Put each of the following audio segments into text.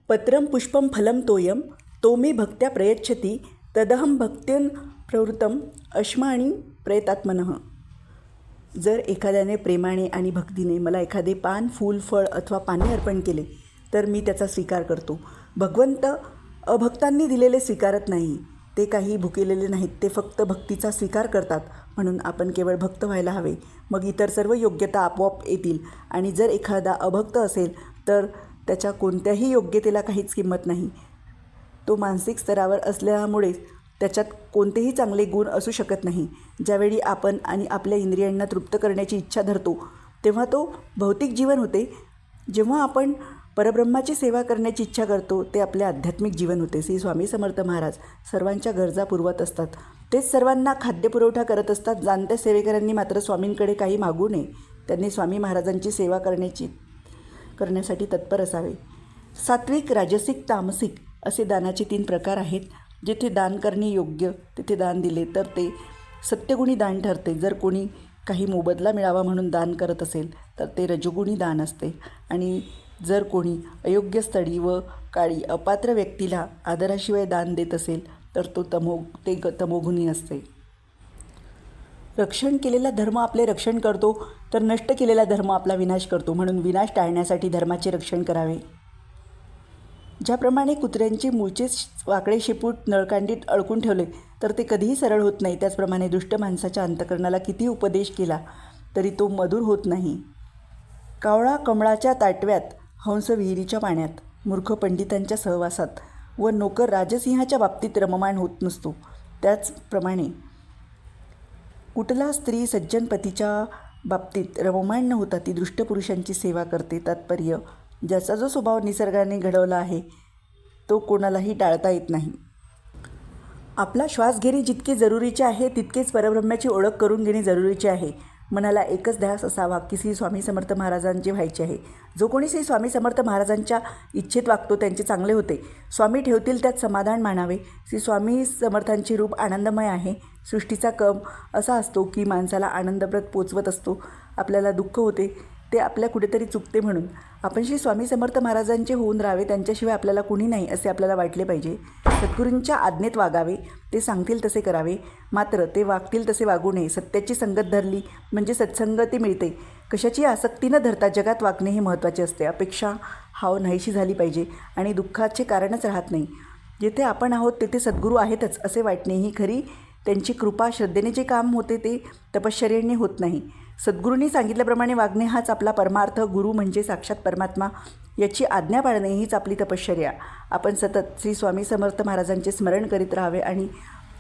पत्रं पुष्पं फलं तोयं तो मे भक्त्या प्रयच्छति तदहं भक्त्यं प्रवृत्तम अश्माणी प्रयतात्मनः. जर एखाद्याने प्रेमाने आणि भक्तीने मला एखादे पान, फूल, फळ अथवा पाणी अर्पण केले तर मी त्याचा स्वीकार करतो. भगवंत अभक्तांनी दिलेले स्वीकारत नाही. ते काही भुकेलेले नाहीत, ते फक्त भक्तीचा स्वीकार करतात. म्हणून आपण केवळ भक्त व्हायला हवे, मग इतर सर्व योग्यता आपोआप येतील. आणि जर एखादा अभक्त असेल तर त्याच्या कोणत्याही योग्यतेला काहीच किंमत नाही. तो मानसिक स्तरावर असल्यामुळेच त्याच्यात कोणतेही चांगले गुण असू शकत नाही. ज्यावेळी आपण आणि आपल्या इंद्रियांना तृप्त करण्याची इच्छा धरतो तेव्हा तो भौतिक जीवन होते. जेव्हा आपण परब्रह्माची सेवा करण्याची इच्छा करतो ते आपले आध्यात्मिक जीवन होते. श्री स्वामी समर्थ महाराज सर्वांच्या गरजा पुरवत असतात. तेच सर्वांना खाद्यपुरवठा करत असतात. जाणत्या सेवेकऱ्यांनी मात्र स्वामींकडे काही मागू नये. त्यांनी स्वामी महाराजांची सेवा करण्यासाठी तत्पर असावे. सात्विक, राजसिक, तामसिक असे दानाचे 3 प्रकार आहेत. जिथे दान करणे योग्य तिथे दान दिले तर ते सत्यगुणी दान ठरते. जर कोणी काही मोबदला मिळावा म्हणून दान करत असेल तर ते रजोगुणी दान असते. आणि जर कोणी अयोग्य स्थळी व काळी अपात्र व्यक्तीला आदराशिवाय दान देत असेल तर ते तमोगुणी असते. रक्षण केलेला धर्म आपले रक्षण करतो तर नष्ट केलेला धर्म आपला विनाश करतो. म्हणून विनाश टाळण्यासाठी धर्माचे रक्षण करावे. ज्याप्रमाणे कुत्र्यांचे मूळचे वाकडे शेपूट नळकांडीत अडकून ठेवले तर ते कधीही सरळ होत नाही, त्याचप्रमाणे दुष्ट माणसाच्या अंतःकरणाला किती उपदेश केला तरी तो मधुर होत नाही. कावळा कमळाच्या ताटव्यात, हंस विहिरीच्या पाण्यात, मूर्ख पंडितांच्या सहवासात व नोकर राजसिंहाच्या बाबतीत रममाण होत नसतो. त्याचप्रमाणे कुटला स्त्री सज्जन पतीच्या बाबतीत रममाण न होता ती दुष्ट पुरुषांची सेवा करते. तात्पर्य: ज्याचा जो स्वभाव निसर्गाने घडवला आहे तो कोणालाही टाळता येत नाही. आपला श्वास घेणे जितके जरुरीचे आहे तितकेच परब्रह्माची ओळख करून घेणे जरुरीचे आहे. मनाला एकच ध्यास असावा की श्री स्वामी समर्थ महाराजांचे व्हायचे आहे. जो कोणी श्री स्वामी समर्थ महाराजांच्या इच्छेत वागतो त्यांचे चांगले होते. स्वामी ठेवतील त्यात समाधान मानावे. श्री स्वामी समर्थांचे रूप आनंदमय आहे. सृष्टीचा क्रम असा असतो की माणसाला आनंदप्रद पोचवत असतो. आपल्याला दुःख होते ते आपल्या कुठेतरी चुकते. म्हणून आपण श्री स्वामी समर्थ महाराजांचे होऊन राहावे. त्यांच्याशिवाय आपल्याला कुणी नाही असे आपल्याला वाटले पाहिजे. सद्गुरूंच्या आज्ञेत वागावे. ते सांगतील तसे करावे, मात्र ते वागतील तसे वागू नये. सत्याची संगत धरली म्हणजे सत्संगती मिळते. कशाची आसक्ती न धरता जगात वागणे हे महत्त्वाचे असते. अपेक्षा हाव नाहीशी झाली पाहिजे आणि दुःखाचे कारणच राहत नाही. जेथे आपण आहोत तेथे सद्गुरू आहेतच असे वाटणे ही खरी त्यांची कृपा. श्रद्धेने जे काम होते ते तपश्चर्येने होत नाही. सद्गुरूंनी सांगितल्याप्रमाणे वागणे हाच आपला परमार्थ. गुरु म्हणजे साक्षात परमात्मा, याची आज्ञा पाळणे हीच आपली तपश्चर्या. आपण सतत श्री स्वामी समर्थ महाराजांचे स्मरण करीत राहावे आणि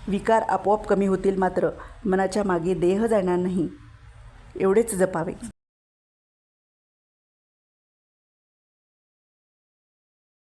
विकार आपोआप कमी होतील. मात्र मनाच्या मागे देह जाणार नाही एवढेच जपावे.